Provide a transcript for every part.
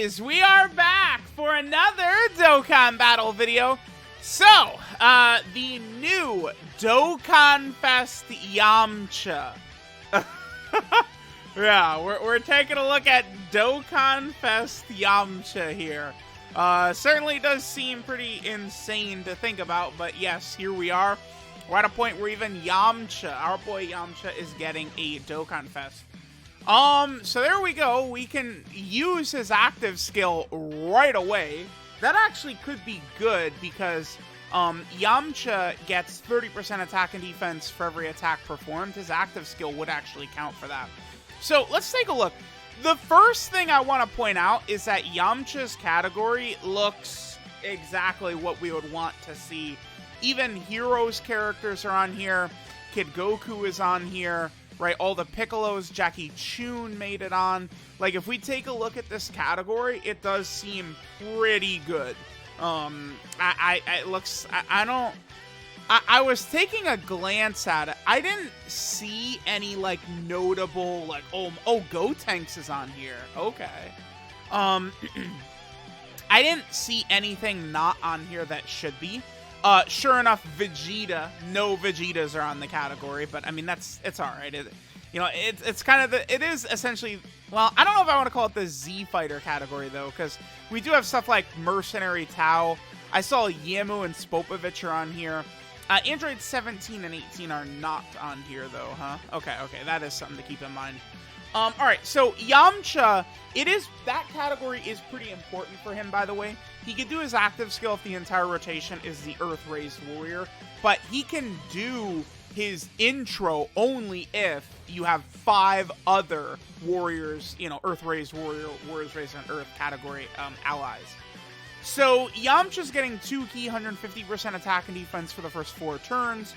guys, we are back for another Dokkan battle video. So, the new DOKKANFEST YAMCHA. Yeah, we're taking a look at DOKKANFEST YAMCHA here. Certainly does seem pretty insane to think about, but yes, here we are. We're at a point where even Yamcha, our boy Yamcha, is getting a DOKKANFEST. So there we go. We can use his active skill right away. That actually could be good because Yamcha gets 30% attack and defense for every attack performed. His active skill would actually count for that. So let's take a look. The first thing I want to point out is that Yamcha's category looks exactly what we would want to see. Even Heroes characters are on here. Kid Goku is on here. Right, all the Piccolos, Jackie Chun made it on. Like, if we take a look at this category, it does seem pretty good. It looks, I was taking a glance at it. I didn't see any, like, notable, like, oh, Gotenks is on here. Okay. I didn't see anything not on here that should be. Sure enough, Vegeta, no Vegetas are on the category, but I mean, it's alright. It's kind of it is essentially, well, I don't know if I want to call it the Z Fighter category, though, because we do have stuff like Mercenary Tao. I saw Yamu and Spopovich are on here. Android 17 and 18 are not on here, though, huh? Okay, that is something to keep in mind. Alright, so Yamcha, that category is pretty important for him, by the way. He can do his active skill if the entire rotation is the Earth-Raised Warrior, but he can do his intro only if you have 5 other warriors, Earth-Raised Warrior, Warriors Raised on Earth category allies. So Yamcha's getting 2 key 150% attack and defense for the first 4 turns.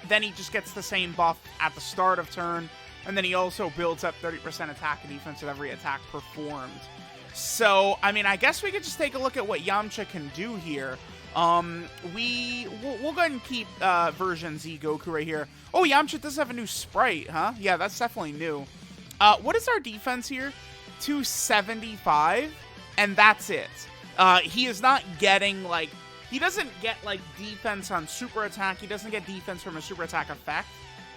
Then he just gets the same buff at the start of turn. And then he also builds up 30% attack and defense with every attack performed. So, I mean, I guess we could just take a look at what Yamcha can do here. We'll go ahead and keep version Z Goku right here. Oh, Yamcha does have a new sprite, huh? Yeah, that's definitely new. What is our defense here? 275, and that's it. He is not getting, like, he doesn't get, like, defense on super attack. He doesn't get defense from a super attack effect.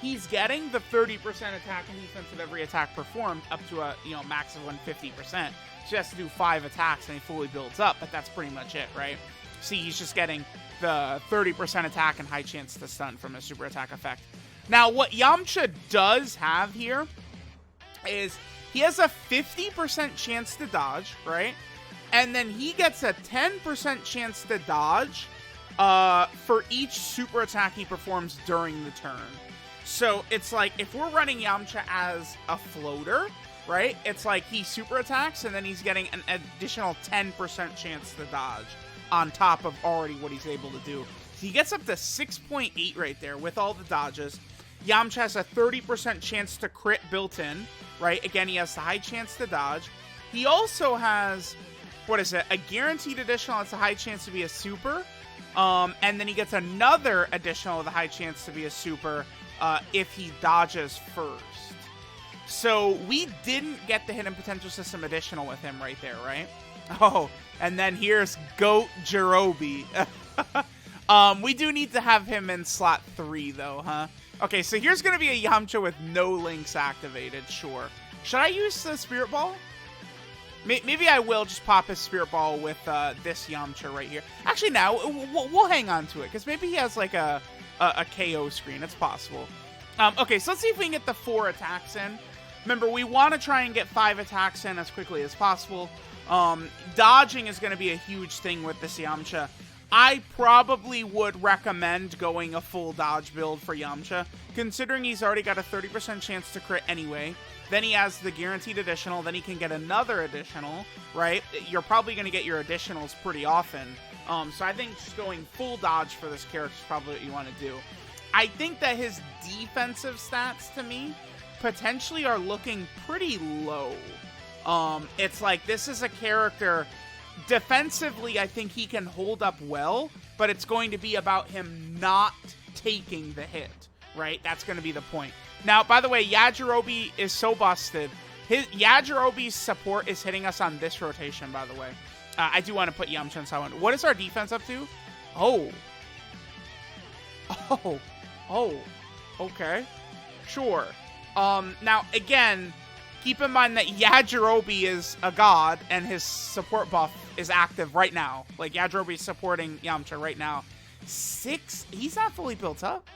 He's getting the 30% attack and defense with every attack performed up to a, max of 150%. So he has to do 5 attacks and he fully builds up, but that's pretty much it, right? See, he's just getting the 30% attack and high chance to stun from a super attack effect. Now, what Yamcha does have here is he has a 50% chance to dodge, right? And then he gets a 10% chance to dodge for each super attack he performs during the turn. So it's like, if we're running Yamcha as a floater, right, it's like he super attacks and then he's getting an additional 10% chance to dodge on top of already what he's able to do. So he gets up to 6.8 right there with all the dodges. Yamcha has a 30% chance to crit built in, right? Again, he has the high chance to dodge. He also has, a guaranteed additional. It's a high chance to be a super. And then he gets another additional with a high chance to be a super if he dodges first. So we didn't get the hidden potential system additional with him right there, right? Oh, and then here's Goat Jirobe. We do need to have him in slot 3 though, huh? Okay, so here's gonna be a Yamcha with no links activated, sure. Should I use the Spirit Ball? Maybe I will just pop his Spirit Ball with this Yamcha right here. Actually, now, we'll hang on to it, because maybe he has like a KO screen. It's possible. Okay, so let's see if we can get the 4 attacks in. Remember, we want to try and get 5 attacks in as quickly as possible. Dodging is going to be a huge thing with this Yamcha. I probably would recommend going a full dodge build for Yamcha, considering he's already got a 30% chance to crit anyway. Then he has the guaranteed additional, then he can get another additional, right? You're probably going to get your additionals pretty often. So I think just going full dodge for this character is probably what you want to do. I think that his defensive stats, to me, potentially are looking pretty low. It's like, this is a character, defensively, I think he can hold up well, but it's going to be about him not taking the hit, right? That's going to be the point. Now, by the way, Yajirobe is so busted His Yajirobe's support is hitting us on this rotation, by the way. I do want to put Yamcha in side 1. What is our defense up to? Oh. Oh. Oh. Okay. Sure. Now, again, keep in mind that Yajirobe is a god, and his support buff is active right now. Like, Yajirobe is supporting Yamcha right now. He's not fully built up.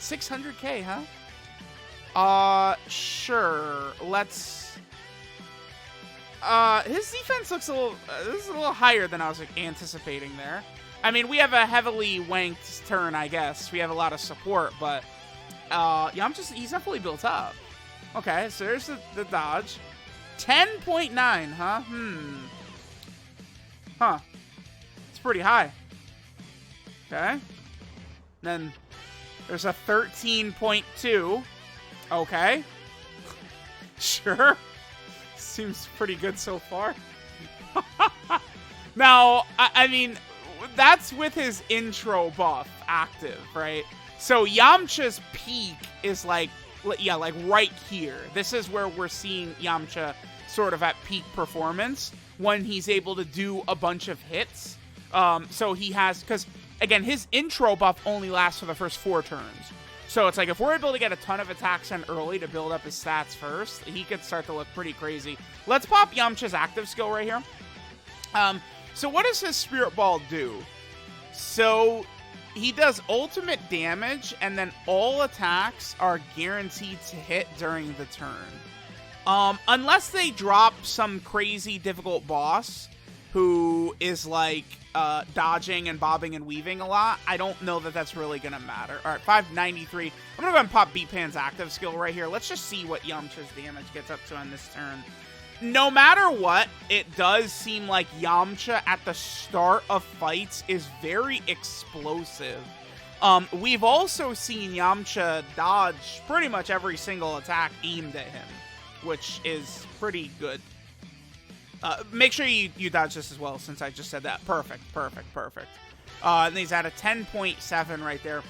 600k, huh? Sure. Let's... his defense looks a little... this is a little higher than I was anticipating there. I mean, we have a heavily wanked turn, I guess. We have a lot of support, but... he's not fully built up. Okay, so there's the dodge. 10.9, huh? Huh. It's pretty high. Okay. Then there's a 13.2. Okay. Sure. Seems pretty good so far. Now, I mean, that's with his intro buff active, right? So Yamcha's peak is like, yeah, like right here. This is where we're seeing Yamcha sort of at peak performance when he's able to do a bunch of hits. So he has, because again, his intro buff only lasts for the first 4 turns. So it's like if we're able to get a ton of attacks in early to build up his stats first, he could start to look pretty crazy. Let's pop Yamcha's active skill right here. So what does his Spirit Ball do? So he does ultimate damage, and then all attacks are guaranteed to hit during the turn. Unless they drop some crazy difficult boss who is like dodging and bobbing and weaving a lot, I don't know that that's really going to matter. All right, 593. I'm going to go ahead and pop Beatpan's active skill right here. Let's just see what Yamcha's damage gets up to on this turn. No matter what, it does seem like Yamcha at the start of fights is very explosive. We've also seen Yamcha dodge pretty much every single attack aimed at him, which is pretty good. Make sure you dodge this as well, since I just said that. Perfect. And he's at a 10.7 right there.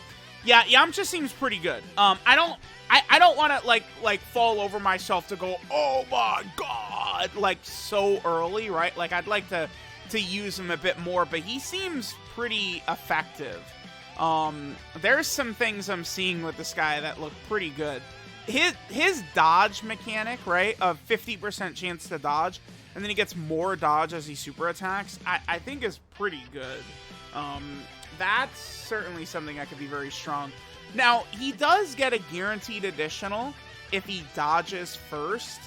Yeah, Yamcha seems pretty good. I don't want to like fall over myself to go, oh my god, like so early, right? Like I'd like to use him a bit more, but he seems pretty effective. There's some things I'm seeing with this guy that look pretty good. His dodge mechanic, right, of 50% chance to dodge, and then he gets more dodge as he super attacks, I think is pretty good. That's certainly something that could be very strong. Now, he does get a guaranteed additional if he dodges first.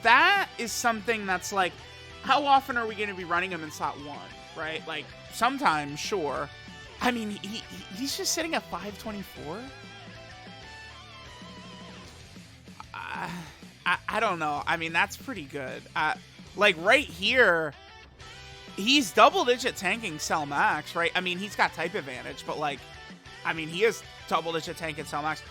That is something that's like, how often are we going to be running him in slot 1, right? Like, sometimes, sure. I mean, he's just sitting at 524? I don't know. I mean, that's pretty good. Like, right here, he's double-digit tanking Cell Max, right? I mean, he's got type advantage, but, like, I mean, he is double-digit tanking Cell Max.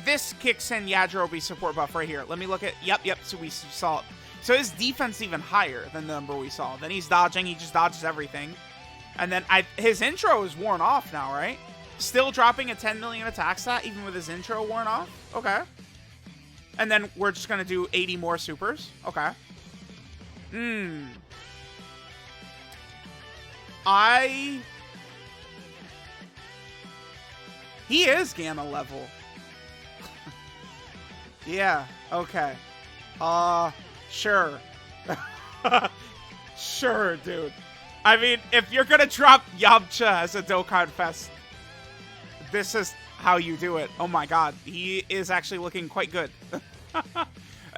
This kicks in Yajirobe's support buff right here. Let me look at... Yep, so we saw it. So his defense is even higher than the number we saw. Then he's dodging. He just dodges everything. And then his intro is worn off now, right? Still dropping a 10 million attack stat, even with his intro worn off? Okay. And then we're just going to do 80 more supers? Okay. He is Gamma level. Yeah, okay. Sure. Sure, dude. I mean, if you're gonna drop Yamcha as a Dokkan Fest, this is how you do it. Oh my god, he is actually looking quite good.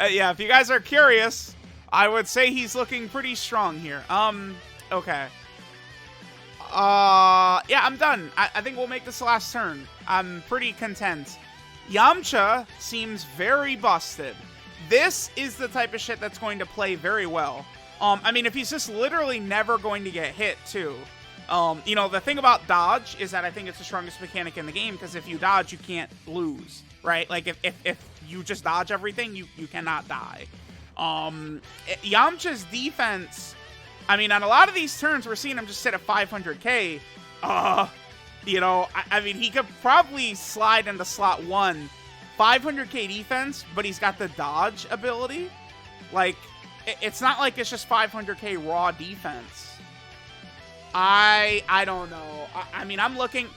Yeah, if you guys are curious, I would say he's looking pretty strong here. Okay. Yeah, I'm done. I think we'll make this the last turn. I'm pretty content. Yamcha seems very busted. This is the type of shit that's going to play very well. I mean, if he's just literally never going to get hit, too. You know, the thing about dodge is that I think it's the strongest mechanic in the game, because if you dodge, you can't lose, right? Like, if you just dodge everything, you cannot die. Yamcha's defense... I mean, on a lot of these turns, we're seeing him just sit at 500k. You know, I mean, he could probably slide into slot 1 500k defense, but he's got the dodge ability. Like, it's not like it's just 500k raw defense. I don't know. I mean, I'm looking...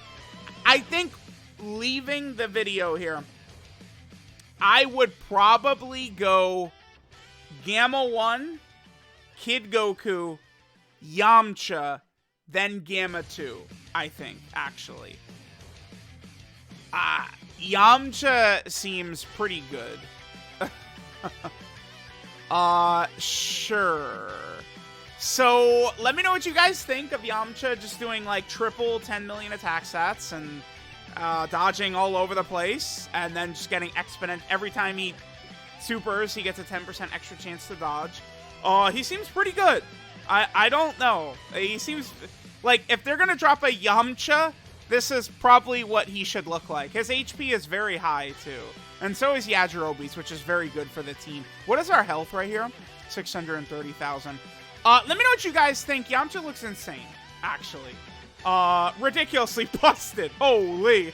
I think leaving the video here, I would probably go Gamma 1, Kid Goku, Yamcha, then Gamma 2, I think, actually. Yamcha seems pretty good. Sure. So, let me know what you guys think of Yamcha just doing, like, triple 10 million attack stats and dodging all over the place, and then just getting exponent every time he supers, he gets a 10% extra chance to dodge. He seems pretty good. I don't know. He seems... Like, if they're gonna drop a Yamcha, this is probably what he should look like. His HP is very high, too. And so is Yajirobe's, which is very good for the team. What is our health right here? 630,000. Let me know what you guys think. Yamcha looks insane, actually. Ridiculously busted. Holy.